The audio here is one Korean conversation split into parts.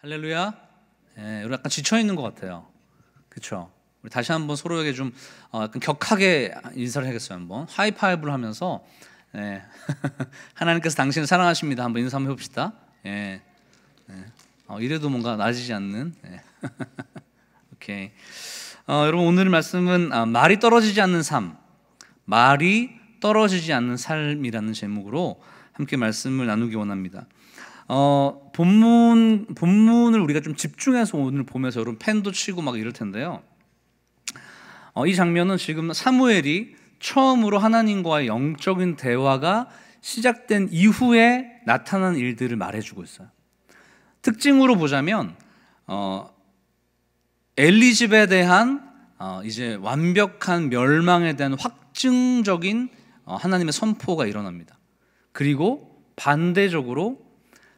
할렐루야. 우리 약간 지쳐 있는 것 같아요. 그렇죠? 우리 다시 한번 서로에게 좀 약간 격하게 인사를 하겠어요. 한번 하이파이브를 하면서 하나님께서 당신을 사랑하십니다. 한번 인사 한번 해봅시다. 이래도 뭔가 나아지지 않는. 오케이. 여러분 오늘 말씀은 말이 떨어지지 않는 삶, 말이 떨어지지 않는 삶이라는 제목으로 함께 말씀을 나누기 원합니다. 본문을 우리가 좀 집중해서 오늘 보면서 여러분 펜도 치고 막 이럴 텐데요. 이 장면은 지금 사무엘이 처음으로 하나님과의 영적인 대화가 시작된 이후에 나타난 일들을 말해주고 있어요. 특징으로 보자면 엘리십에 대한 이제 완벽한 멸망에 대한 확증적인 하나님의 선포가 일어납니다. 그리고 반대적으로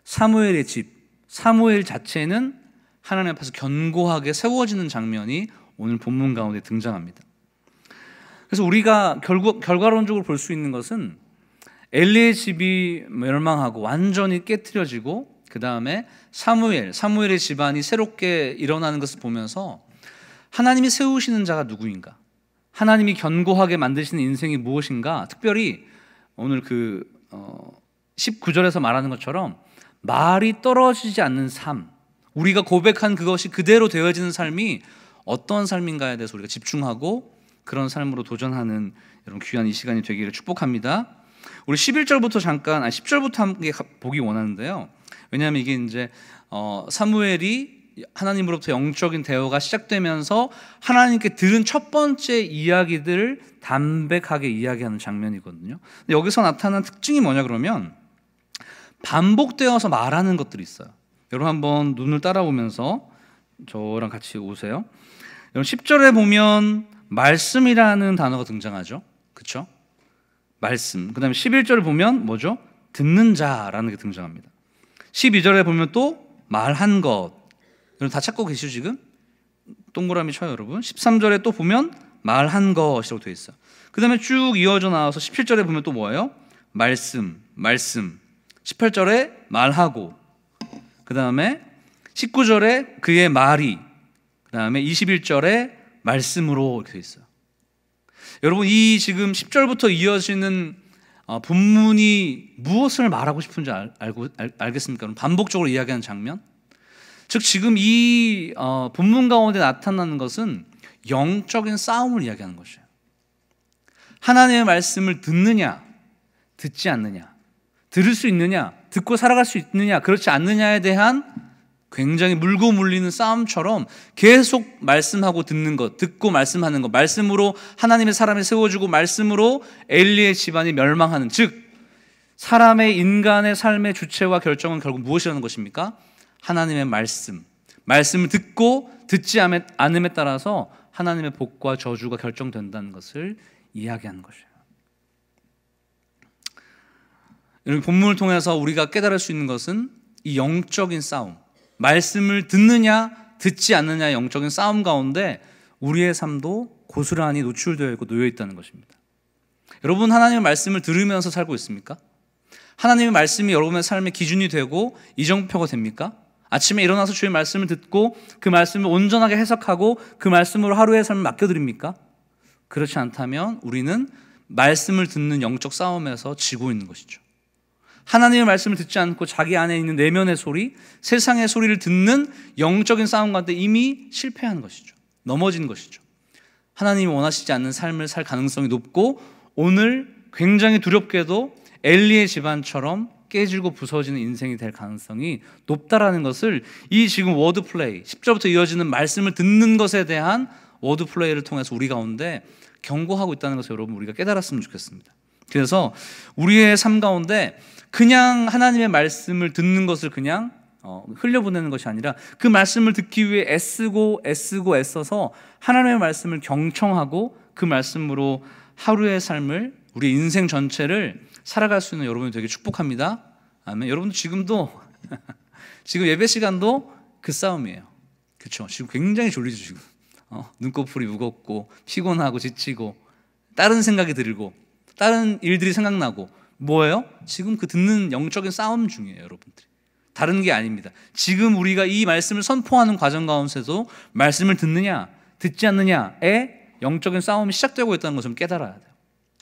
사무엘의 집, 사무엘 자체는 하나님 앞에서 견고하게 세워지는 장면이 오늘 본문 가운데 등장합니다. 그래서 우리가 결과론적으로 볼 수 있는 것은 엘리의 집이 멸망하고 완전히 깨트려지고 그 다음에 사무엘의 집안이 새롭게 일어나는 것을 보면서 하나님이 세우시는 자가 누구인가, 하나님이 견고하게 만드시는 인생이 무엇인가, 특별히 오늘 19절에서 말하는 것처럼 말이 떨어지지 않는 삶, 우리가 고백한 그것이 그대로 되어지는 삶이 어떤 삶인가에 대해서 우리가 집중하고 그런 삶으로 도전하는 여러분 귀한 이 시간이 되기를 축복합니다. 우리 10절부터 함께 보기 원하는데요. 왜냐하면 이게 이제 사무엘이 하나님으로부터 영적인 대화가 시작되면서 하나님께 들은 첫 번째 이야기들을 담백하게 이야기하는 장면이거든요. 근데 여기서 나타난 특징이 뭐냐 그러면 반복되어서 말하는 것들이 있어요. 여러분 한번 눈을 따라오면서 저랑 같이 오세요. 여러분 10절에 보면 말씀이라는 단어가 등장하죠. 그렇죠? 말씀. 그 다음에 11절을 보면 뭐죠? 듣는 자라는 게 등장합니다. 12절에 보면 또 말한 것. 여러분 다 찾고 계시죠 지금? 동그라미 쳐요 여러분. 13절에 또 보면 말한 것이라고 되어 있어요. 그 다음에 쭉 이어져 나와서 17절에 보면 또 뭐예요? 말씀. 18절에 말하고, 그 다음에 19절에 그의 말이, 그 다음에 21절에 말씀으로 이렇게 되어 있어요. 여러분 이 지금 10절부터 이어지는 본문이 무엇을 말하고 싶은지 알겠습니까? 반복적으로 이야기하는 장면. 즉 지금 이 본문 가운데 나타나는 것은 영적인 싸움을 이야기하는 것이에요. 하나님의 말씀을 듣느냐, 듣지 않느냐, 들을 수 있느냐, 듣고 살아갈 수 있느냐, 그렇지 않느냐에 대한 굉장히 물고 물리는 싸움처럼 계속 말씀하고 듣는 것, 듣고 말씀하는 것, 말씀으로 하나님의 사람이 세워주고 말씀으로 엘리의 집안이 멸망하는, 즉 사람의 인간의 삶의 주체와 결정은 결국 무엇이라는 것입니까? 하나님의 말씀을 듣고 듣지 않음에 따라서 하나님의 복과 저주가 결정된다는 것을 이야기하는 것이에요. 여러분 본문을 통해서 우리가 깨달을 수 있는 것은 이 영적인 싸움, 말씀을 듣느냐 듣지 않느냐의 영적인 싸움 가운데 우리의 삶도 고스란히 노출되어 있고 놓여 있다는 것입니다. 여러분 하나님의 말씀을 들으면서 살고 있습니까? 하나님의 말씀이 여러분의 삶의 기준이 되고 이정표가 됩니까? 아침에 일어나서 주의 말씀을 듣고 그 말씀을 온전하게 해석하고 그 말씀으로 하루의 삶을 맡겨드립니까? 그렇지 않다면 우리는 말씀을 듣는 영적 싸움에서 지고 있는 것이죠. 하나님의 말씀을 듣지 않고 자기 안에 있는 내면의 소리, 세상의 소리를 듣는 영적인 싸움 가운데 이미 실패하는 것이죠. 넘어진 것이죠. 하나님이 원하시지 않는 삶을 살 가능성이 높고 오늘 굉장히 두렵게도 엘리의 집안처럼 깨지고 부서지는 인생이 될 가능성이 높다라는 것을 이 지금 워드플레이 10절부터 이어지는 말씀을 듣는 것에 대한 워드플레이를 통해서 우리 가운데 경고하고 있다는 것을 여러분 우리가 깨달았으면 좋겠습니다. 그래서 우리의 삶 가운데 그냥 하나님의 말씀을 듣는 것을 그냥 흘려보내는 것이 아니라 그 말씀을 듣기 위해 애써서 하나님의 말씀을 경청하고 그 말씀으로 하루의 삶을, 우리 인생 전체를 살아갈 수 있는 여러분이 되게 축복합니다. 아멘. 여러분도 지금도 지금 예배 시간도 그 싸움이에요. 그렇죠? 지금 굉장히 졸리죠 지금. 눈꺼풀이 무겁고 피곤하고 지치고 다른 생각이 들고 다른 일들이 생각나고 뭐예요? 지금 그 듣는 영적인 싸움 중이에요 여러분들이. 다른 게 아닙니다. 지금 우리가 이 말씀을 선포하는 과정 가운데서도 말씀을 듣느냐 듣지 않느냐의 영적인 싸움이 시작되고 있다는 것을 깨달아야 돼요.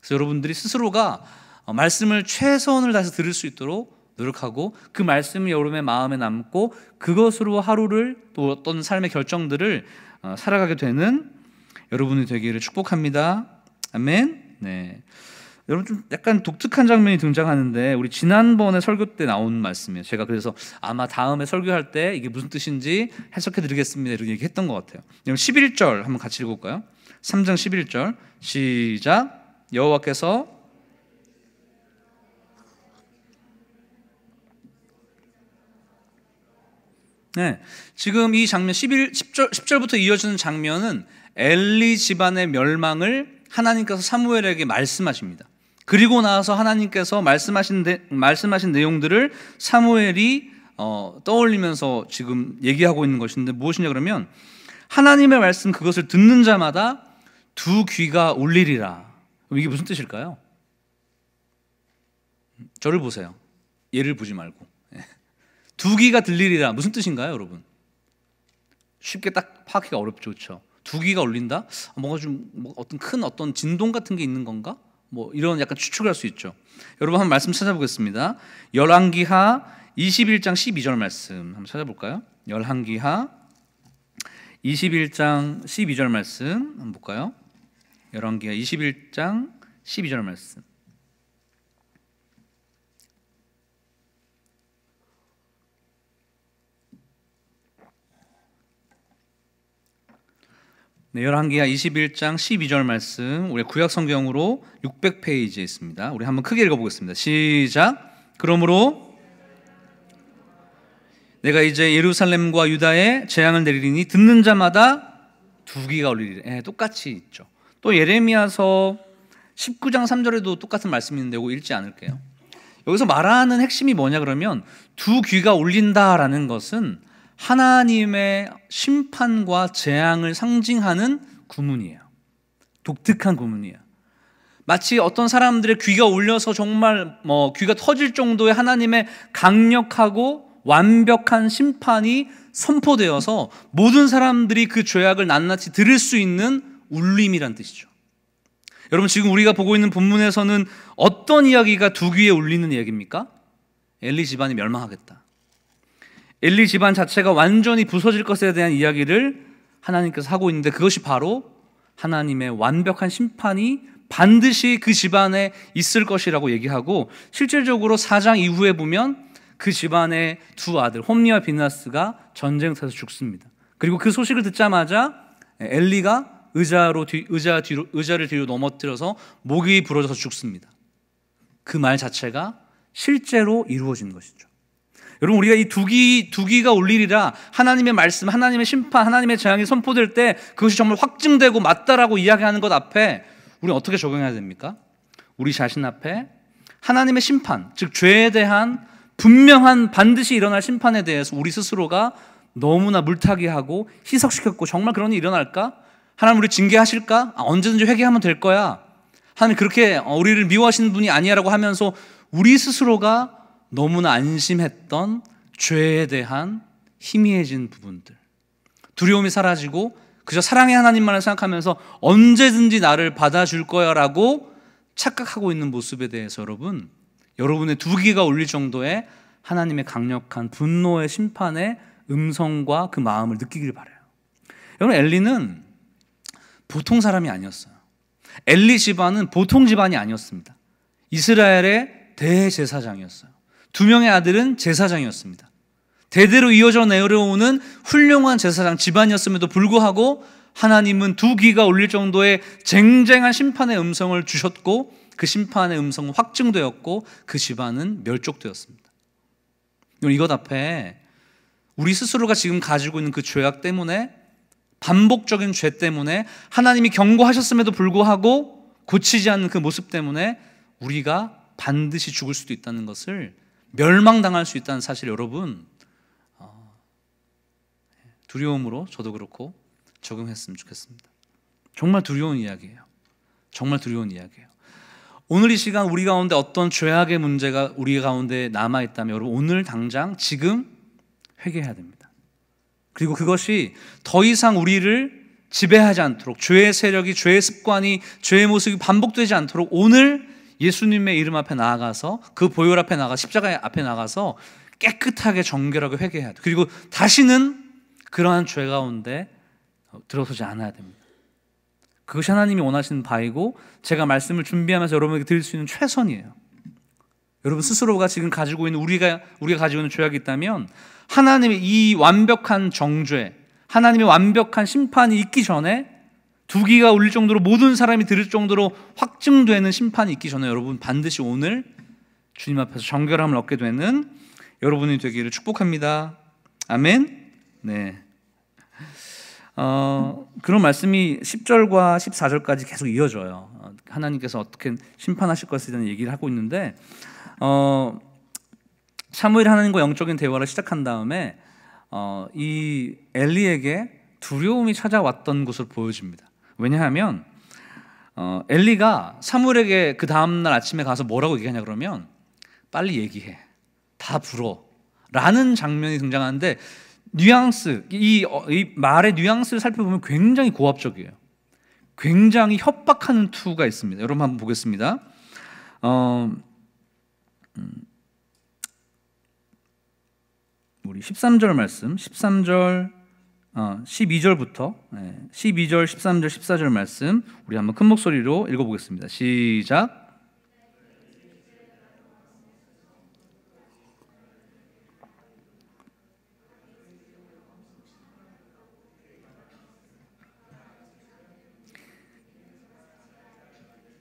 그래서 여러분들이 스스로가 말씀을 최선을 다해서 들을 수 있도록 노력하고 그 말씀이 여러분의 마음에 남고 그것으로 하루를 또 어떤 삶의 결정들을 살아가게 되는 여러분이 되기를 축복합니다. 아멘. 네. 여러분 좀 약간 독특한 장면이 등장하는데 우리 지난번에 설교 때 나온 말씀이에요. 제가 그래서 아마 다음에 설교할 때 이게 무슨 뜻인지 해석해 드리겠습니다 이렇게 얘기했던 것 같아요. 11절 한번 같이 읽어볼까요? 3장 11절 시작. 여호와께서 네, 지금 이 장면 10절부터 이어지는 장면은 엘리 집안의 멸망을 하나님께서 사무엘에게 말씀하십니다. 그리고 나서 하나님께서 말씀하신 내용들을 사무엘이 떠올리면서 지금 얘기하고 있는 것인데 무엇이냐 그러면 하나님의 말씀 그것을 듣는 자마다 두 귀가 울리리라. 이게 무슨 뜻일까요? 저를 보세요. 얘를 보지 말고. 두 귀가 들리리라 무슨 뜻인가요, 여러분? 쉽게 딱 파악하기가 어렵죠, 그렇죠? 두 귀가 울린다? 뭔가 좀 어떤 진동 같은 게 있는 건가? 뭐 이런 약간 추측을 할 수 있죠. 여러분 한번 말씀 찾아보겠습니다. 열왕기하 21장 12절 말씀 한번 찾아볼까요? 열왕기하 21장 12절 말씀 한번 볼까요? 열왕기하 21장 12절 말씀. 네, 열왕기하 21장 12절 말씀 우리 구약 성경으로 600페이지에 있습니다. 우리 한번 크게 읽어보겠습니다. 시작. 그러므로 내가 이제 예루살렘과 유다에 재앙을 내리리니 듣는 자마다 두 귀가 울리리라. 똑같이 있죠. 또 예레미야서 19장 3절에도 똑같은 말씀이 있는데 이거 읽지 않을게요. 여기서 말하는 핵심이 뭐냐 그러면 두 귀가 울린다라는 것은 하나님의 심판과 재앙을 상징하는 구문이에요. 독특한 구문이에요. 마치 어떤 사람들의 귀가 울려서 정말 귀가 터질 정도의 하나님의 강력하고 완벽한 심판이 선포되어서 모든 사람들이 그 죄악을 낱낱이 들을 수 있는 울림이란 뜻이죠. 여러분 지금 우리가 보고 있는 본문에서는 어떤 이야기가 두 귀에 울리는 이야기입니까? 엘리 집안이 멸망하겠다. 엘리 집안 자체가 완전히 부서질 것에 대한 이야기를 하나님께서 하고 있는데 그것이 바로 하나님의 완벽한 심판이 반드시 그 집안에 있을 것이라고 얘기하고 실질적으로 4장 이후에 보면 그 집안의 두 아들 홈리와 비나스가 전쟁터에서 죽습니다. 그리고 그 소식을 듣자마자 엘리가 의자를 뒤로 넘어뜨려서 목이 부러져서 죽습니다. 그 말 자체가 실제로 이루어진 것이죠. 여러분 우리가 이 두 귀가 울리리라 하나님의 말씀, 하나님의 심판, 하나님의 재앙이 선포될 때 그것이 정말 확증되고 맞다라고 이야기하는 것 앞에 우리는 어떻게 적용해야 됩니까? 우리 자신 앞에 하나님의 심판, 즉 죄에 대한 분명한 반드시 일어날 심판에 대해서 우리 스스로가 너무나 물타기하고 희석시켰고 정말 그런 일이 일어날까? 하나님 우리 징계하실까? 언제든지 회개하면 될 거야. 하나님 그렇게 우리를 미워하시는 분이 아니야라고 하면서 우리 스스로가 너무나 안심했던 죄에 대한 희미해진 부분들, 두려움이 사라지고 그저 사랑의 하나님만을 생각하면서 언제든지 나를 받아줄 거야 라고 착각하고 있는 모습에 대해서 여러분의 두 귀가 울릴 정도의 하나님의 강력한 분노의 심판의 음성과 그 마음을 느끼길 바라요. 여러분 엘리는 보통 사람이 아니었어요. 엘리 집안은 보통 집안이 아니었습니다. 이스라엘의 대제사장이었어요. 두 명의 아들은 제사장이었습니다. 대대로 이어져 내려오는 훌륭한 제사장 집안이었음에도 불구하고 하나님은 두 귀가 울릴 정도의 쟁쟁한 심판의 음성을 주셨고 그 심판의 음성은 확증되었고 그 집안은 멸족되었습니다. 이것 앞에 우리 스스로가 지금 가지고 있는 그 죄악 때문에 반복적인 죄 때문에 하나님이 경고하셨음에도 불구하고 고치지 않는 그 모습 때문에 우리가 반드시 죽을 수도 있다는 것을 멸망당할 수 있다는 사실 여러분 두려움으로 저도 그렇고 적용했으면 좋겠습니다. 정말 두려운 이야기예요. 정말 두려운 이야기예요. 오늘 이 시간 우리 가운데 어떤 죄악의 문제가 우리 가운데 남아있다면 여러분 오늘 당장 지금 회개해야 됩니다. 그리고 그것이 더 이상 우리를 지배하지 않도록, 죄의 세력이, 죄의 습관이, 죄의 모습이 반복되지 않도록 오늘 예수님의 이름 앞에 나아가서, 그 보혈 앞에 나가, 십자가 앞에 나가서 깨끗하게 정결하게 회개해야 돼요. 그리고 다시는 그러한 죄 가운데 들어서지 않아야 됩니다. 그것이 하나님이 원하시는 바이고, 제가 말씀을 준비하면서 여러분에게 드릴 수 있는 최선이에요. 여러분 스스로가 지금 가지고 있는, 우리가 가지고 있는 죄악이 있다면 하나님의 이 완벽한 정죄, 하나님의 완벽한 심판이 있기 전에, 두기가 울릴 정도로 모든 사람이 들을 정도로 확증되는 심판이 있기 전에 여러분 반드시 오늘 주님 앞에서 정결함을 얻게 되는 여러분이 되기를 축복합니다. 아멘. 네. 그런 말씀이 10절과 14절까지 계속 이어져요. 하나님께서 어떻게 심판하실 것에 대한 얘기를 하고 있는데, 사무엘이 하나님과 영적인 대화를 시작한 다음에 이 엘리에게 두려움이 찾아왔던 것을 보여줍니다. 왜냐하면 엘리가 사무엘에게 그 다음날 아침에 가서 뭐라고 얘기하냐 그러면, 빨리 얘기해, 다 불어 라는 장면이 등장하는데, 뉘앙스, 이 말의 뉘앙스를 살펴보면 굉장히 고압적이에요. 굉장히 협박하는 투가 있습니다. 여러분 한번 보겠습니다. 우리 13절 말씀, 13절, 12절부터 12절, 13절, 14절 말씀 우리 한번 큰 목소리로 읽어보겠습니다. 시작.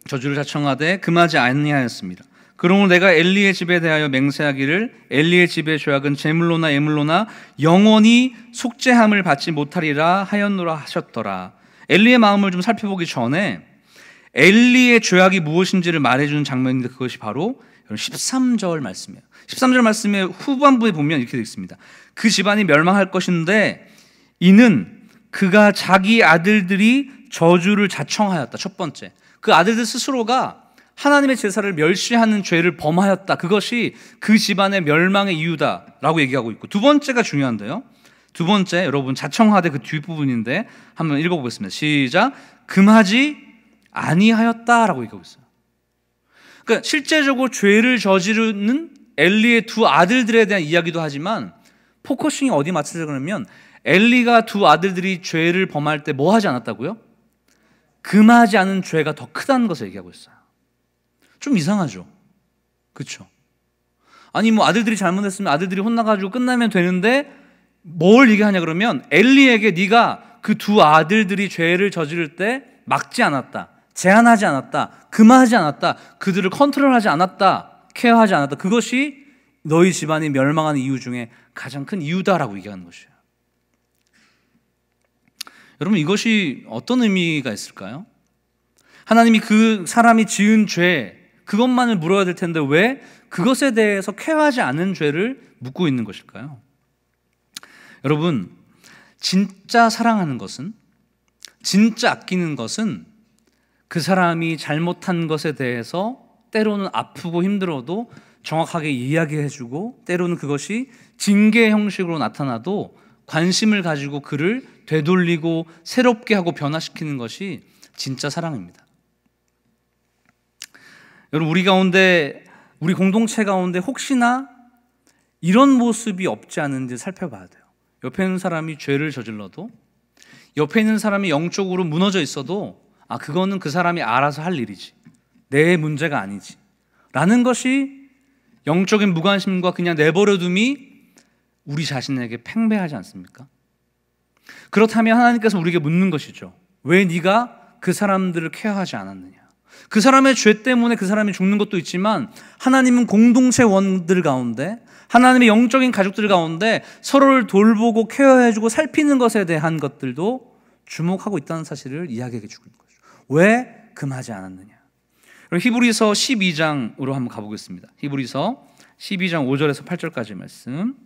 저주를 자청하되 금하지 아니하였습니다. 그러므로 내가 엘리의 집에 대하여 맹세하기를 엘리의 집의 죄악은 제물로나 예물로나 영원히 속죄함을 받지 못하리라 하였노라 하셨더라. 엘리의 마음을 좀 살펴보기 전에 엘리의 죄악이 무엇인지를 말해주는 장면인데, 그것이 바로 13절 말씀이에요. 13절 말씀의 후반부에 보면 이렇게 되어 있습니다. 그 집안이 멸망할 것인데 이는 그가 자기 아들들이 저주를 자청하였다. 첫 번째, 그 아들들 스스로가 하나님의 제사를 멸시하는 죄를 범하였다. 그것이 그 집안의 멸망의 이유다라고 얘기하고 있고, 두 번째가 중요한데요. 두 번째, 여러분 자청하되 그 뒷부분인데 한번 읽어보겠습니다. 시작. 금하지 아니하였다라고 얘기하고 있어요. 그러니까 실제적으로 죄를 저지르는 엘리의 두 아들들에 대한 이야기도 하지만, 포커싱이 어디 맞춰져 그러면 엘리가 두 아들들이 죄를 범할 때 뭐 하지 않았다고요? 금하지 않은 죄가 더 크다는 것을 얘기하고 있어요. 좀 이상하죠? 그렇죠? 아니 뭐 아들들이 잘못했으면 아들들이 혼나가지고 끝나면 되는데 뭘 얘기하냐 그러면, 엘리에게 네가 그 두 아들들이 죄를 저지를 때 막지 않았다, 제한하지 않았다, 금하지 않았다, 그들을 컨트롤하지 않았다, 케어하지 않았다, 그것이 너희 집안이 멸망하는 이유 중에 가장 큰 이유다라고 얘기하는 것이에요. 여러분 이것이 어떤 의미가 있을까요? 하나님이 그 사람이 지은 죄 그것만을 물어야 될 텐데 왜 그것에 대해서 케어하지 않은 죄를 묻고 있는 것일까요? 여러분, 진짜 사랑하는 것은, 진짜 아끼는 것은 그 사람이 잘못한 것에 대해서 때로는 아프고 힘들어도 정확하게 이야기해주고, 때로는 그것이 징계 형식으로 나타나도 관심을 가지고 그를 되돌리고 새롭게 하고 변화시키는 것이 진짜 사랑입니다. 여러분, 우리 가운데, 우리 공동체 가운데 혹시나 이런 모습이 없지 않은지 살펴봐야 돼요. 옆에 있는 사람이 죄를 저질러도, 옆에 있는 사람이 영적으로 무너져 있어도, 아, 그거는 그 사람이 알아서 할 일이지, 내 문제가 아니지 라는 것이 영적인 무관심과 그냥 내버려둠이 우리 자신에게 팽배하지 않습니까? 그렇다면 하나님께서 우리에게 묻는 것이죠. 왜 네가 그 사람들을 케어하지 않았느냐? 그 사람의 죄 때문에 그 사람이 죽는 것도 있지만, 하나님은 공동체원들 가운데, 하나님의 영적인 가족들 가운데 서로를 돌보고 케어해주고 살피는 것에 대한 것들도 주목하고 있다는 사실을 이야기해 주는 거죠. 왜 금하지 않았느냐? 히브리서 12장으로 한번 가보겠습니다. 히브리서 12장 5절에서 8절까지 말씀.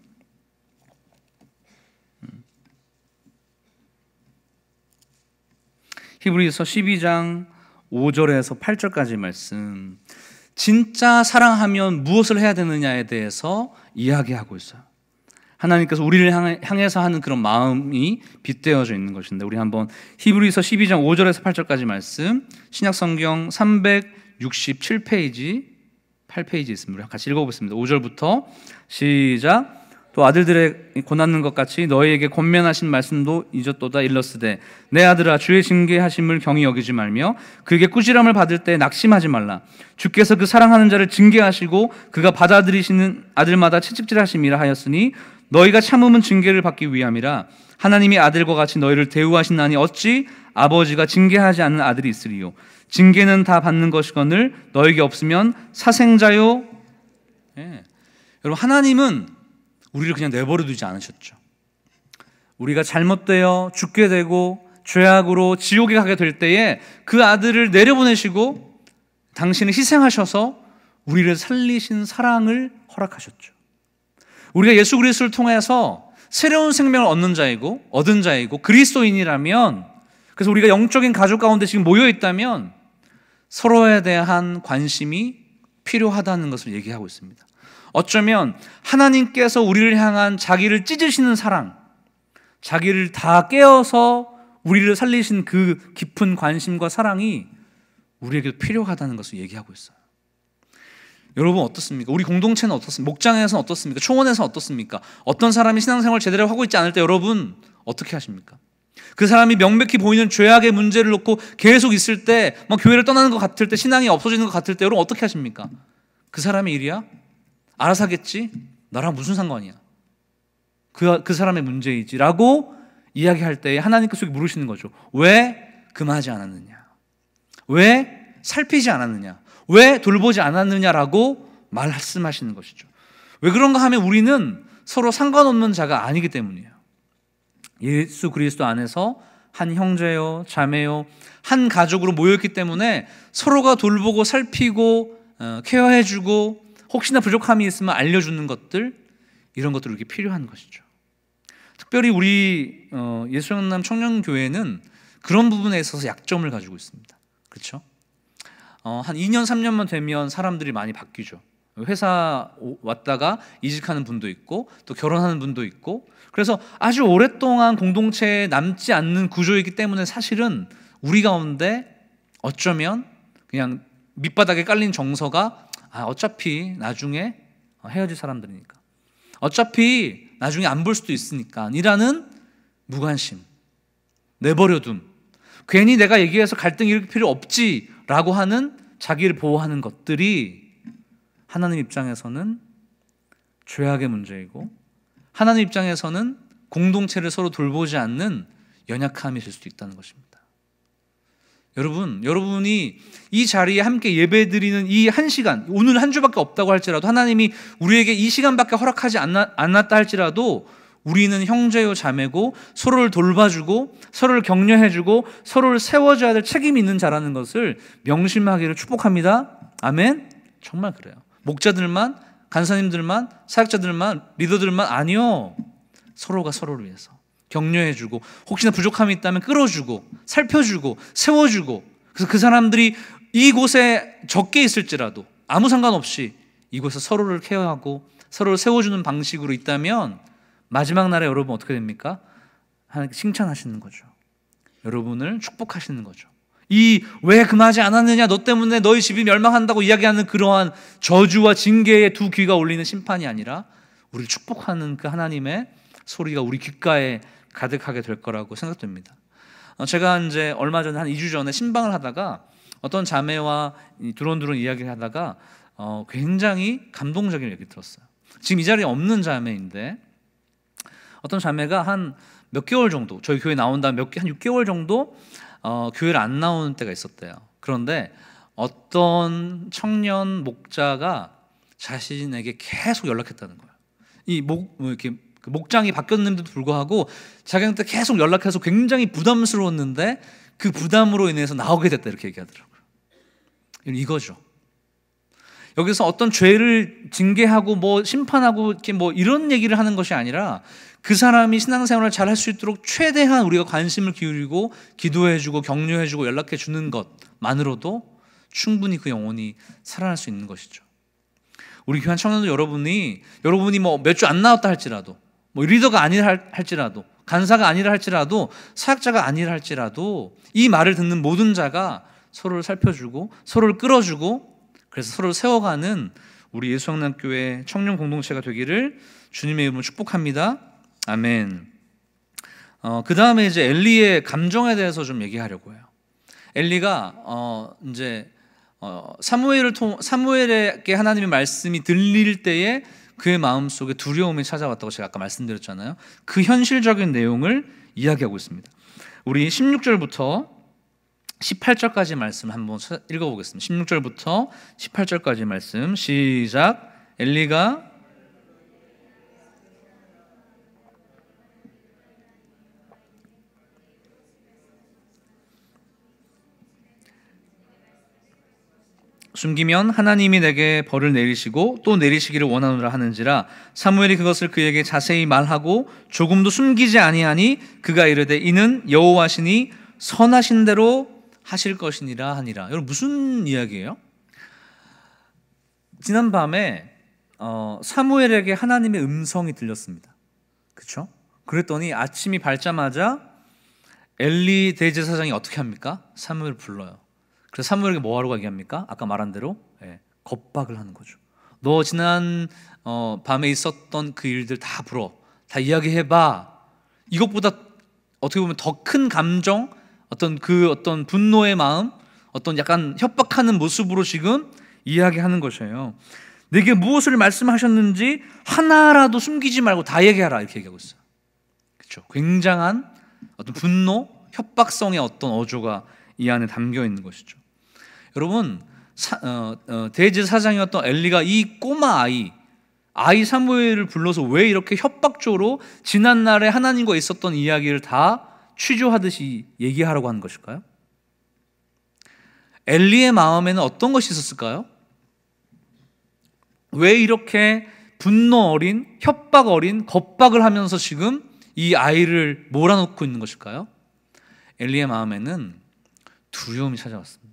히브리서 12장 5절에서 8절까지 말씀. 진짜 사랑하면 무엇을 해야 되느냐에 대해서 이야기하고 있어요. 하나님께서 우리를 향해서 하는 그런 마음이 빗대어져 있는 것인데, 우리 한번 히브리서 12장 5절에서 8절까지 말씀, 신약성경 367페이지 8페이지 있습니다. 우리 같이 읽어보겠습니다. 5절부터 시작. 또 아들들의 고난는 것 같이 너희에게 권면하신 말씀도 잊었도다. 일러스되 내 아들아, 주의 징계하심을 경히 여기지 말며 그에게 꾸지람을 받을 때 낙심하지 말라. 주께서 그 사랑하는 자를 징계하시고 그가 받아들이시는 아들마다 채찍질하심이라 하였으니 너희가 참음은 징계를 받기 위함이라. 하나님이 아들과 같이 너희를 대우하시나니 어찌 아버지가 징계하지 않는 아들이 있으리요. 징계는 다 받는 것이거늘 너에게 없으면 사생자요. 여러분, 하나님은 우리를 그냥 내버려 두지 않으셨죠. 우리가 잘못되어 죽게 되고 죄악으로 지옥에 가게 될 때에 그 아들을 내려보내시고 당신을 희생하셔서 우리를 살리신 사랑을 허락하셨죠. 우리가 예수 그리스도를 통해서 새로운 생명을 얻은 자이고 그리스도인이라면, 그래서 우리가 영적인 가족 가운데 지금 모여 있다면 서로에 대한 관심이 필요하다는 것을 얘기하고 있습니다. 어쩌면 하나님께서 우리를 향한 자기를 찢으시는 사랑, 자기를 다 깨어서 우리를 살리신 그 깊은 관심과 사랑이 우리에게 필요하다는 것을 얘기하고 있어요. 여러분 어떻습니까? 우리 공동체는 어떻습니까? 목장에서는 어떻습니까? 초원에서는 어떻습니까? 어떤 사람이 신앙생활을 제대로 하고 있지 않을 때 여러분 어떻게 하십니까? 그 사람이 명백히 보이는 죄악의 문제를 놓고 계속 있을 때, 교회를 떠나는 것 같을 때, 신앙이 없어지는 것 같을 때 여러분 어떻게 하십니까? 그 사람의 일이야? 알아서 하겠지? 나랑 무슨 상관이야? 그 사람의 문제이지 라고 이야기할 때 하나님께서 물으시는 거죠. 왜 금하지 않았느냐? 왜 살피지 않았느냐? 왜 돌보지 않았느냐라고 말씀하시는 것이죠. 왜 그런가 하면 우리는 서로 상관없는 자가 아니기 때문이에요. 예수 그리스도 안에서 한 형제요, 자매요, 한 가족으로 모였기 때문에 서로가 돌보고 살피고 케어해주고 혹시나 부족함이 있으면 알려주는 것들, 이런 것들이 이렇게 필요한 것이죠. 특별히 우리 예수영남 청년교회는 그런 부분에 있어서 약점을 가지고 있습니다. 그렇죠? 한 2년, 3년만 되면 사람들이 많이 바뀌죠. 회사 왔다가 이직하는 분도 있고 또 결혼하는 분도 있고, 그래서 아주 오랫동안 공동체에 남지 않는 구조이기 때문에 사실은 우리 가운데 어쩌면 그냥 밑바닥에 깔린 정서가 어차피 나중에 헤어질 사람들이니까, 어차피 나중에 안 볼 수도 있으니까 이라는 무관심, 내버려둠, 괜히 내가 얘기해서 갈등이 일으킬 필요 없지라고 하는 자기를 보호하는 것들이 하나님 입장에서는 죄악의 문제이고, 하나님 입장에서는 공동체를 서로 돌보지 않는 연약함이 될 수도 있다는 것입니다. 여러분이 이 자리에 함께 예배드리는 이 한 시간, 오늘 한 주밖에 없다고 할지라도, 하나님이 우리에게 이 시간밖에 허락하지 않았다 할지라도 우리는 형제요 자매고 서로를 돌봐주고 서로를 격려해주고 서로를 세워줘야 될 책임이 있는 자라는 것을 명심하기를 축복합니다. 아멘. 정말 그래요. 목자들만, 간사님들만, 사역자들만, 리더들만 아니요, 서로가 서로를 위해서 격려해주고 혹시나 부족함이 있다면 끌어주고 살펴주고 세워주고, 그래서 그 사람들이 이곳에 적게 있을지라도 아무 상관없이 이곳에 서로를 케어하고 서로를 세워주는 방식으로 있다면 마지막 날에 여러분 어떻게 됩니까? 하나님께 칭찬하시는 거죠. 여러분을 축복하시는 거죠. 이 왜 금하지 않았느냐, 너 때문에 너희 집이 멸망한다고 이야기하는 그러한 저주와 징계의 두 귀가 울리는 심판이 아니라 우리를 축복하는 그 하나님의 소리가 우리 귓가에 가득하게 될 거라고 생각됩니다. 제가 이제 얼마 전에 한 2주 전에 신방을 하다가 어떤 자매와 두런두런 이야기를 하다가 굉장히 감동적인 얘기 들었어요. 지금 이 자리에 없는 자매인데, 어떤 자매가 한 몇 개월 정도, 저희 교회 나온 다음 한 6개월 정도 교회를 안 나오는 때가 있었대요. 그런데 어떤 청년 목자가 자신에게 계속 연락했다는 거예요. 이렇게 목장이 바뀌었는데도 불구하고 자기한테 계속 연락해서 굉장히 부담스러웠는데 그 부담으로 인해서 나오게 됐다, 이렇게 얘기하더라고요. 이거죠. 여기서 어떤 죄를 징계하고 심판하고 이렇게 이런 얘기를 하는 것이 아니라 그 사람이 신앙생활을 잘 할 수 있도록 최대한 우리가 관심을 기울이고 기도해주고 격려해주고 연락해주는 것만으로도 충분히 그 영혼이 살아날 수 있는 것이죠. 우리 교회 청년들 여러분이 몇 주 안 나왔다 할지라도 뭐 리더가 아니라 할지라도, 간사가 아니라 할지라도, 사역자가 아니라 할지라도 이 말을 듣는 모든 자가 서로를 살펴주고 서로를 끌어주고 그래서 서로를 세워가는 우리 예수영남교회 청년 공동체가 되기를 주님의 이름으로 축복합니다. 아멘. 그 다음에 이제 엘리의 감정에 대해서 좀 얘기하려고 해요. 엘리가 이제 사무엘에게 하나님의 말씀이 들릴 때에 그의 마음속에 두려움이 찾아왔다고 제가 아까 말씀드렸잖아요. 그 현실적인 내용을 이야기하고 있습니다. 우리 16절부터 18절까지 말씀 한번 읽어보겠습니다. 16절부터 18절까지 말씀 시작. 엘리가 숨기면 하나님이 내게 벌을 내리시고 또 내리시기를 원하노라 하는지라 사무엘이 그것을 그에게 자세히 말하고 조금도 숨기지 아니하니 그가 이르되 이는 여호와시니 선하신 대로 하실 것이니라 하니라. 여러분 무슨 이야기예요? 지난 밤에 사무엘에게 하나님의 음성이 들렸습니다. 그렇죠? 그랬더니 아침이 밝자마자 엘리 대제사장이 어떻게 합니까? 사무엘을 불러요. 그래서 사무엘에게 뭐하러 얘기합니까? 아까 말한 대로 겁박을 하는 거죠. 너 지난 밤에 있었던 그 일들 다 불어, 다 이야기해봐. 이것보다 어떻게 보면 더 큰 감정, 어떤 분노의 마음, 어떤 약간 협박하는 모습으로 지금 이야기하는 것이에요. 내게 무엇을 말씀하셨는지 하나라도 숨기지 말고 다 얘기하라 이렇게 얘기하고 있어요. 그렇죠? 굉장한 어떤 분노, 협박성의 어떤 어조가 이 안에 담겨 있는 것이죠. 여러분 대제사장이었던 엘리가 이 꼬마 아이 사무엘을 불러서 왜 이렇게 협박적으로 지난날에 하나님과 있었던 이야기를 다 취조하듯이 얘기하라고 하는 것일까요? 엘리의 마음에는 어떤 것이 있었을까요? 왜 이렇게 분노 어린, 협박 어린, 겁박을 하면서 지금 이 아이를 몰아넣고 있는 것일까요? 엘리의 마음에는 두려움이 찾아왔습니다.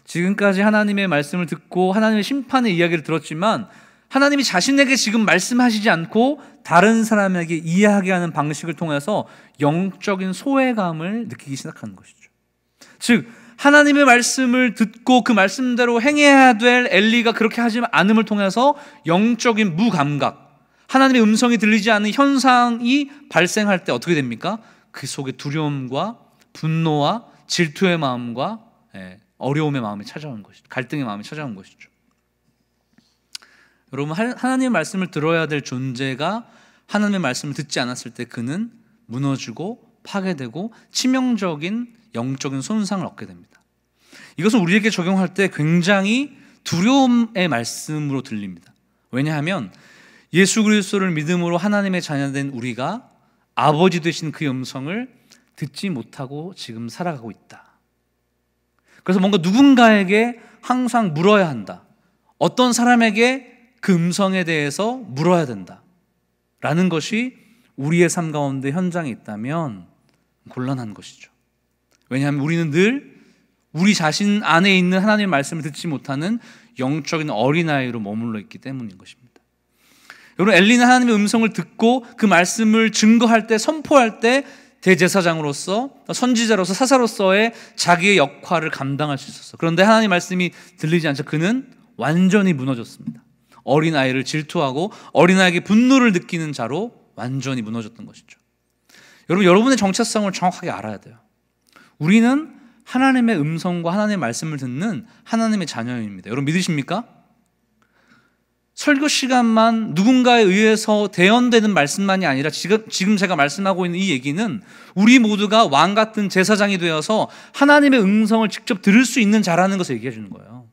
지금까지 하나님의 말씀을 듣고 하나님의 심판의 이야기를 들었지만 하나님이 자신에게 지금 말씀하시지 않고 다른 사람에게 이야기하는 방식을 통해서 영적인 소외감을 느끼기 시작하는 것이죠. 즉 하나님의 말씀을 듣고 그 말씀대로 행해야 될 엘리가 그렇게 하지 않음을 통해서 영적인 무감각, 하나님의 음성이 들리지 않는 현상이 발생할 때 어떻게 됩니까? 그 속에 두려움과 분노와 질투의 마음과 어려움의 마음이 찾아오는 것이죠. 갈등의 마음이 찾아오는 것이죠. 여러분 하나님의 말씀을 들어야 될 존재가 하나님의 말씀을 듣지 않았을 때 그는 무너지고 파괴되고 치명적인 영적인 손상을 얻게 됩니다. 이것은 우리에게 적용할 때 굉장히 두려움의 말씀으로 들립니다. 왜냐하면 예수 그리스도를 믿음으로 하나님의 자녀된 우리가 아버지 되신 그의 음성을 듣지 못하고 지금 살아가고 있다. 그래서 뭔가 누군가에게 항상 물어야 한다. 어떤 사람에게 그 음성에 대해서 물어야 된다 라는 것이 우리의 삶 가운데 현장에 있다면 곤란한 것이죠. 왜냐하면 우리는 늘 우리 자신 안에 있는 하나님의 말씀을 듣지 못하는 영적인 어린아이로 머물러 있기 때문인 것입니다. 여러분 엘리는 하나님의 음성을 듣고 그 말씀을 증거할 때, 선포할 때 대제사장으로서, 선지자로서, 사사로서의 자기의 역할을 감당할 수 있었어. 그런데 하나님의 말씀이 들리지 않자 그는 완전히 무너졌습니다. 어린아이를 질투하고 어린아이에게 분노를 느끼는 자로 완전히 무너졌던 것이죠. 여러분의 정체성을 정확하게 알아야 돼요. 우리는 하나님의 음성과 하나님의 말씀을 듣는 하나님의 자녀입니다. 여러분 믿으십니까? 설교 시간만 누군가에 의해서 대언되는 말씀만이 아니라 지금 제가 말씀하고 있는 이 얘기는 우리 모두가 왕 같은 제사장이 되어서 하나님의 음성을 직접 들을 수 있는 자라는 것을 얘기해 주는 거예요.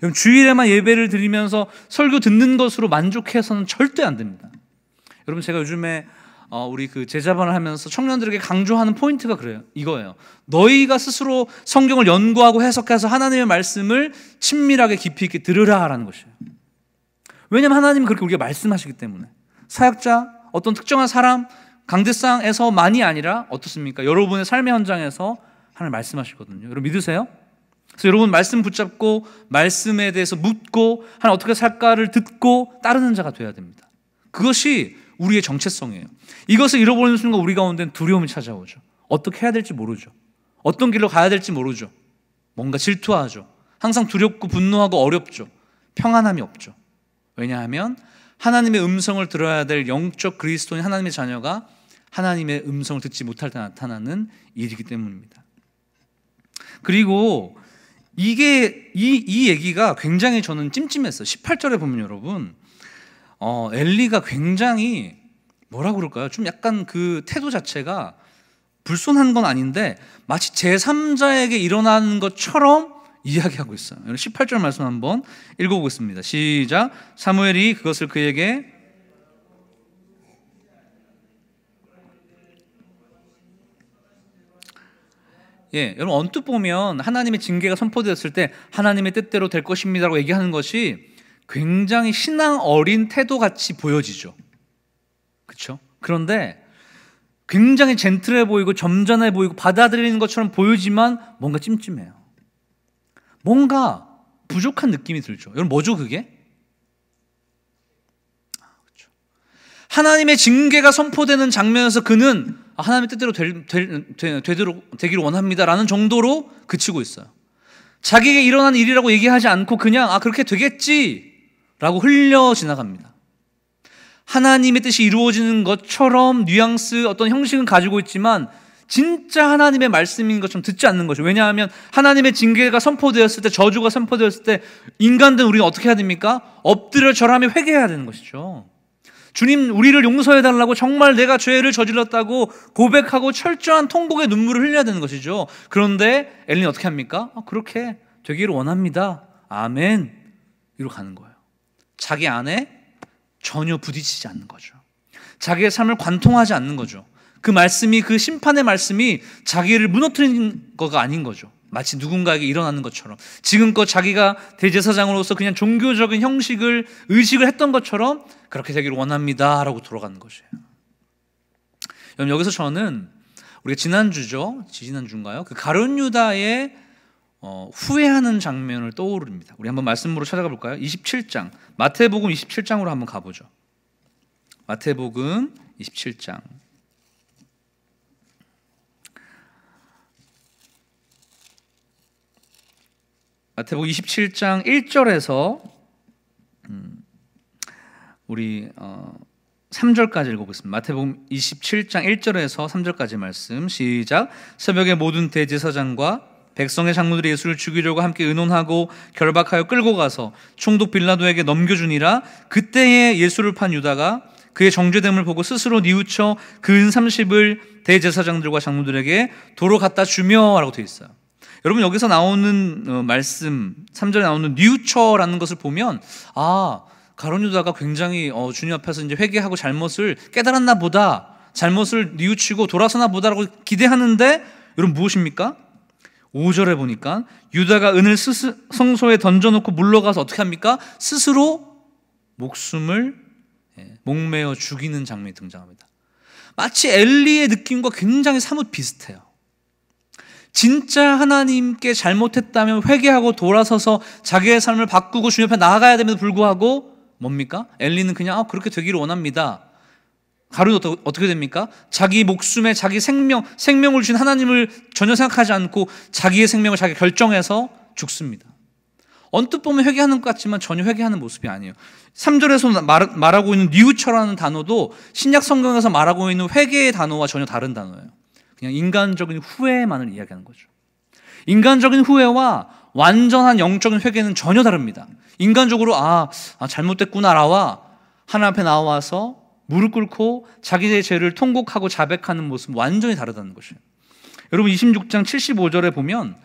여러분 주일에만 예배를 드리면서 설교 듣는 것으로 만족해서는 절대 안 됩니다. 여러분 제가 요즘에 우리 그 제자반을 하면서 청년들에게 강조하는 포인트가 이거예요. 너희가 스스로 성경을 연구하고 해석해서 하나님의 말씀을 친밀하게 깊이 있게 들으라라는 것이에요. 왜냐하면 하나님은 그렇게 우리가 말씀하시기 때문에. 사역자, 어떤 특정한 사람, 강대상에서만이 아니라 어떻습니까? 여러분의 삶의 현장에서 하나님 말씀하시거든요. 여러분 믿으세요? 그래서 여러분 말씀 붙잡고 말씀에 대해서 묻고 하나님 어떻게 살까를 듣고 따르는 자가 되어야 됩니다. 그것이 우리의 정체성이에요. 이것을 잃어버리는 순간 우리 가운데는 두려움이 찾아오죠. 어떻게 해야 될지 모르죠. 어떤 길로 가야 될지 모르죠. 뭔가 질투하죠. 항상 두렵고 분노하고 어렵죠. 평안함이 없죠. 왜냐하면 하나님의 음성을 들어야 될 영적 그리스도인 하나님의 자녀가 하나님의 음성을 듣지 못할 때 나타나는 일이기 때문입니다. 그리고 이 얘기가 굉장히 저는 찜찜했어요. 18절에 보면 여러분, 엘리가 굉장히 뭐라 그럴까요? 좀 약간 그 태도 자체가 불손한 건 아닌데 마치 제3자에게 일어나는 것처럼 이야기하고 있어요. 18절 말씀 한번 읽어보겠습니다. 시작. 사무엘이 그것을 그에게 여러분 언뜻 보면 하나님의 징계가 선포되었을 때 하나님의 뜻대로 될 것입니다라고 얘기하는 것이 굉장히 신앙 어린 태도같이 보여지죠. 그렇죠? 그런데 굉장히 젠틀해 보이고 점잖해 보이고 받아들이는 것처럼 보이지만 뭔가 찜찜해요. 뭔가 부족한 느낌이 들죠. 여러분 뭐죠 그게? 그렇죠. 하나님의 징계가 선포되는 장면에서 그는 하나님의 뜻대로 되기를 원합니다라는 정도로 그치고 있어요. 자기에게 일어난 일이라고 얘기하지 않고 그냥 그렇게 되겠지라고 흘려 지나갑니다. 하나님의 뜻이 이루어지는 것처럼 뉘앙스 어떤 형식은 가지고 있지만 진짜 하나님의 말씀인 것처럼 듣지 않는 거죠. 왜냐하면 하나님의 징계가 선포되었을 때, 저주가 선포되었을 때 인간들은 우리는 어떻게 해야 됩니까? 엎드려 절하며 회개해야 되는 것이죠. 주님 우리를 용서해달라고 정말 내가 죄를 저질렀다고 고백하고 철저한 통곡의 눈물을 흘려야 되는 것이죠. 그런데 엘리는 어떻게 합니까? 그렇게 되기를 원합니다. 아멘. 이러고 가는 거예요. 자기 안에 전혀 부딪히지 않는 거죠. 자기의 삶을 관통하지 않는 거죠. 그 말씀이, 그 심판의 말씀이 자기를 무너뜨리는 거가 아닌 거죠. 마치 누군가에게 일어나는 것처럼 지금껏 자기가 대제사장으로서 그냥 종교적인 형식을 의식을 했던 것처럼 그렇게 되기를 원합니다 라고 돌아가는 것이에요. 여러분 여기서 저는 우리가 지난주인가요? 그 가룟 유다의 후회하는 장면을 떠오릅니다. 우리 한번 말씀으로 찾아가 볼까요? 27장 마태복음 27장으로 한번 가보죠. 마태복음 27장 마태복음 27장 1절에서 우리 3절까지 읽어보겠습니다. 마태복음 27장 1절에서 3절까지 말씀 시작. 새벽에 모든 대제사장과 백성의 장로들이 예수를 죽이려고 함께 의논하고 결박하여 끌고 가서 총독 빌라도에게 넘겨주니라. 그때에 예수를 판 유다가 그의 정죄됨을 보고 스스로 뉘우쳐 그 은 30을 대제사장들과 장로들에게 도로 갖다 주며 라고 되어 있어요. 여러분 여기서 나오는 말씀 3절에 나오는 뉘우쳐라는 것을 보면 가룟 유다가 굉장히 주님 앞에서 이제 회개하고 잘못을 깨달았나 보다, 잘못을 뉘우치고 돌아서나 보다라고 기대하는데 여러분 무엇입니까? 5절에 보니까 유다가 은을 성소에 던져놓고 물러가서 어떻게 합니까? 스스로 목숨을 목매어 죽이는 장면이 등장합니다. 마치 엘리의 느낌과 굉장히 사뭇 비슷해요. 진짜 하나님께 잘못했다면 회개하고 돌아서서 자기의 삶을 바꾸고 주님 앞에 나아가야 됨에도 불구하고 뭡니까? 엘리는 그냥 그렇게 되기를 원합니다. 가룟 어떻게 됩니까? 자기 목숨에 자기 생명을 주신 하나님을 전혀 생각하지 않고 자기의 생명을 자기가 결정해서 죽습니다. 언뜻 보면 회개하는 것 같지만 전혀 회개하는 모습이 아니에요. 3절에서 말하고 있는 뉘우쳐라는 단어도 신약 성경에서 말하고 있는 회개의 단어와 전혀 다른 단어예요. 그냥 인간적인 후회만을 이야기하는 거죠. 인간적인 후회와 완전한 영적인 회개는 전혀 다릅니다. 인간적으로 잘못됐구나라와 하나님 앞에 나와서 무릎 꿇고 자기의 죄를 통곡하고 자백하는 모습은 완전히 다르다는 것이에요. 여러분 26장 75절에 보면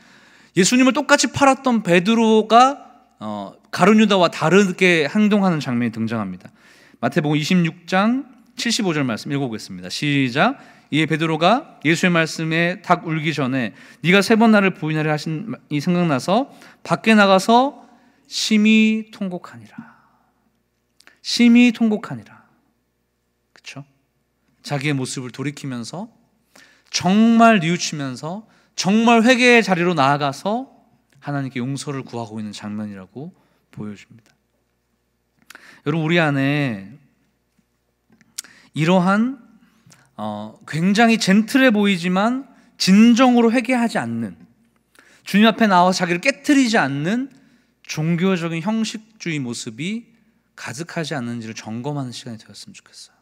예수님을 똑같이 팔았던 베드로가 가룟 유다와 다르게 행동하는 장면이 등장합니다. 마태복음 26장 75절 말씀 읽어보겠습니다. 시작. 이에 베드로가 예수의 말씀에 닭 울기 전에 네가 3번 나를 부인하려 하신 이 생각나서 밖에 나가서 심히 통곡하니라. 심히 통곡하니라. 그렇죠? 자기의 모습을 돌이키면서 정말 뉘우치면서 정말 회개의 자리로 나아가서 하나님께 용서를 구하고 있는 장면이라고 보여줍니다. 여러분 우리 안에 이러한 굉장히 젠틀해 보이지만 진정으로 회개하지 않는, 주님 앞에 나와서 자기를 깨트리지 않는 종교적인 형식주의 모습이 가득하지 않는지를 점검하는 시간이 되었으면 좋겠어요.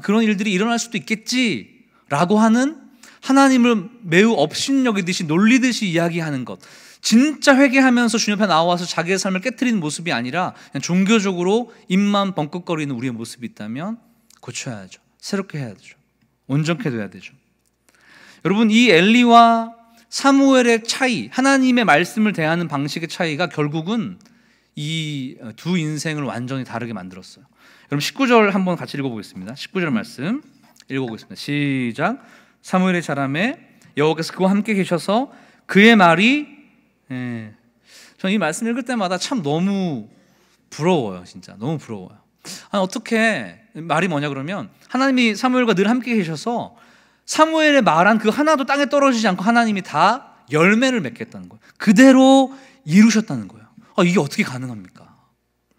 그런 일들이 일어날 수도 있겠지라고 하는, 하나님을 매우 업신여기듯이 놀리듯이 이야기하는 것, 진짜 회개하면서 주님 앞에 나와서 자기의 삶을 깨트리는 모습이 아니라 그냥 종교적으로 입만 벙긋거리는 우리의 모습이 있다면 고쳐야죠. 새롭게 해야 되죠. 온전케 돼야 되죠. 여러분, 이 엘리와 사무엘의 차이, 하나님의 말씀을 대하는 방식의 차이가 결국은 이 두 인생을 완전히 다르게 만들었어요. 여러분 19절 한번 같이 읽어보겠습니다. 19절 말씀 읽어보겠습니다. 시작. 사무엘의 자람에 여호와께서 그와 함께 계셔서 그의 말이, 저는 이 말씀 읽을 때마다 참 너무 부러워요. 진짜 너무 부러워요. 어떻게, 말이 뭐냐 그러면 하나님이 사무엘과 늘 함께 계셔서 사무엘의 말한 그 하나도 땅에 떨어지지 않고 하나님이 다 열매를 맺겠다는 거예요. 그대로 이루셨다는 거예요. 이게 어떻게 가능합니까?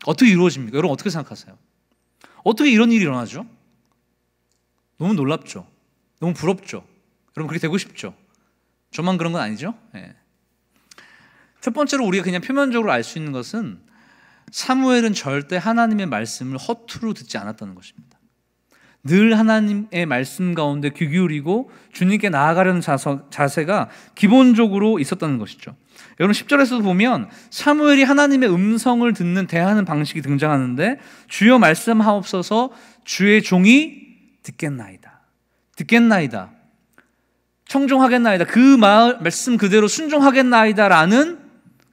어떻게 이루어집니까? 여러분 어떻게 생각하세요? 어떻게 이런 일이 일어나죠? 너무 놀랍죠? 너무 부럽죠? 여러분 그렇게 되고 싶죠? 저만 그런 건 아니죠? 네. 첫 번째로 우리가 그냥 표면적으로 알 수 있는 것은 사무엘은 절대 하나님의 말씀을 허투루 듣지 않았다는 것입니다. 늘 하나님의 말씀 가운데 귀 기울이고 주님께 나아가려는 자세가 기본적으로 있었다는 것이죠. 여러분 10절에서도 보면 사무엘이 하나님의 음성을 대하는 방식이 등장하는데, 주여 말씀하옵소서, 주의 종이 듣겠나이다. 듣겠나이다. 청종하겠나이다. 그 말씀 그대로 순종하겠나이다 라는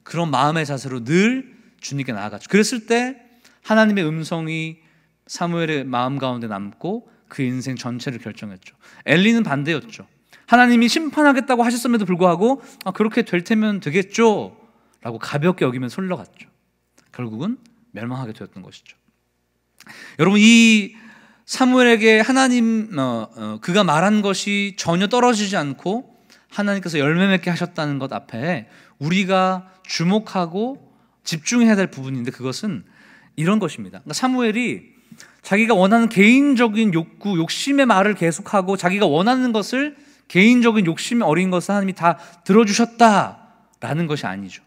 그런 마음의 자세로 늘 주님께 나아갔죠. 그랬을 때 하나님의 음성이 사무엘의 마음 가운데 남고 그 인생 전체를 결정했죠. 엘리는 반대였죠. 하나님이 심판하겠다고 하셨음에도 불구하고 그렇게 될 테면 되겠죠 라고 가볍게 여기면서 흘러갔죠. 결국은 멸망하게 되었던 것이죠. 여러분 이 사무엘에게 하나님 그가 말한 것이 전혀 떨어지지 않고 하나님께서 열매 맺게 하셨다는 것 앞에 우리가 주목하고 집중해야 될 부분인데, 그것은 이런 것입니다. 그러니까 사무엘이 자기가 원하는 개인적인 욕구, 욕심의 말을 계속하고 자기가 원하는 것을, 개인적인 욕심이 어린 것을 하나님이 다 들어주셨다라는 것이 아니죠.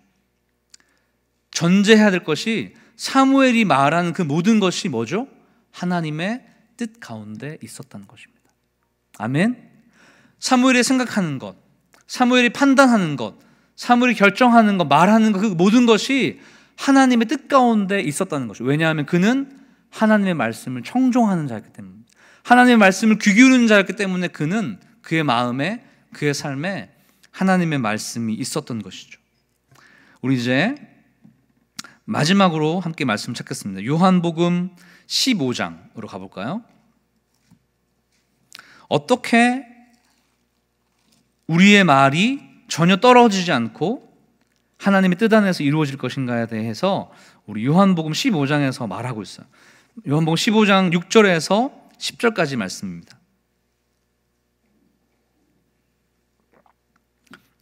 전제해야 될 것이 사무엘이 말하는 그 모든 것이 뭐죠? 하나님의 뜻 가운데 있었다는 것입니다. 아멘. 사무엘이 생각하는 것, 사무엘이 판단하는 것, 사무엘이 결정하는 것, 말하는 것, 그 모든 것이 하나님의 뜻 가운데 있었다는 것이죠. 왜냐하면 그는 하나님의 말씀을 청종하는 자였기 때문입니다. 하나님의 말씀을 귀 기울이는 자였기 때문에 그는 그의 마음에, 그의 삶에 하나님의 말씀이 있었던 것이죠. 우리 이제 마지막으로 함께 말씀 찾겠습니다. 요한복음 15장으로 가볼까요? 어떻게 우리의 말이 전혀 떨어지지 않고 하나님의 뜻 안에서 이루어질 것인가에 대해서 우리 요한복음 15장에서 말하고 있어요. 요한복음 15장 6절에서 10절까지 말씀입니다.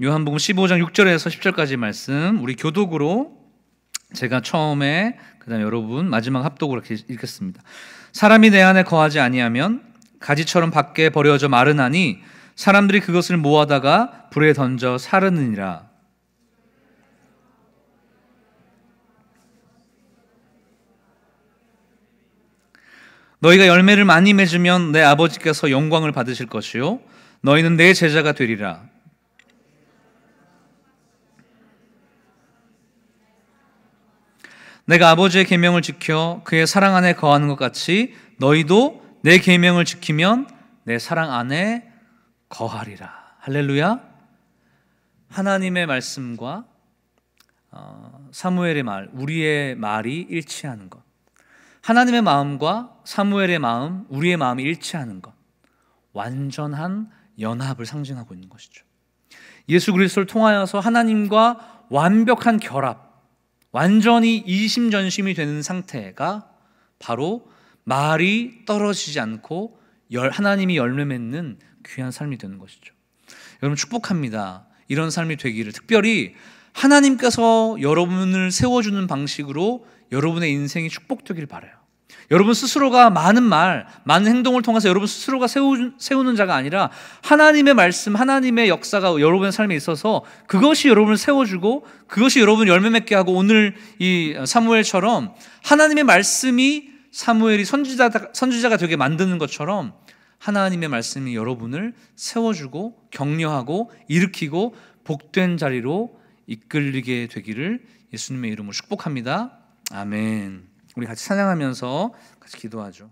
요한복음 15장 6절에서 10절까지 말씀, 우리 교독으로 제가 처음에, 그 다음에 여러분 마지막 합독으로 읽겠습니다. 사람이 내 안에 거하지 아니하면 가지처럼 밖에 버려져 마르나니 사람들이 그것을 모아다가 불에 던져 사르느니라. 너희가 열매를 많이 맺으면 내 아버지께서 영광을 받으실 것이요 너희는 내 제자가 되리라. 내가 아버지의 계명을 지켜 그의 사랑 안에 거하는 것 같이 너희도 내 계명을 지키면 내 사랑 안에 거하리라. 할렐루야. 하나님의 말씀과 사무엘의 말, 우리의 말이 일치하는 것, 하나님의 마음과 사무엘의 마음, 우리의 마음이 일치하는 것, 완전한 연합을 상징하고 있는 것이죠. 예수 그리스도를 통하여서 하나님과 완벽한 결합, 완전히 이심전심이 되는 상태가 바로 말이 떨어지지 않고 하나님이 열매 맺는 귀한 삶이 되는 것이죠. 여러분 축복합니다. 이런 삶이 되기를. 특별히 하나님께서 여러분을 세워주는 방식으로 여러분의 인생이 축복되길 바라요. 여러분 스스로가 많은 말, 많은 행동을 통해서 여러분 스스로가 세우는 자가 아니라 하나님의 말씀, 하나님의 역사가 여러분의 삶에 있어서 그것이 여러분을 세워주고 그것이 여러분을 열매 맺게 하고, 오늘 이 사무엘처럼 하나님의 말씀이 사무엘이 선지자가 되게 만드는 것처럼 하나님의 말씀이 여러분을 세워주고 격려하고 일으키고 복된 자리로 이끌리게 되기를 예수님의 이름으로 축복합니다. 아멘. 우리 같이 찬양하면서 같이 기도하죠.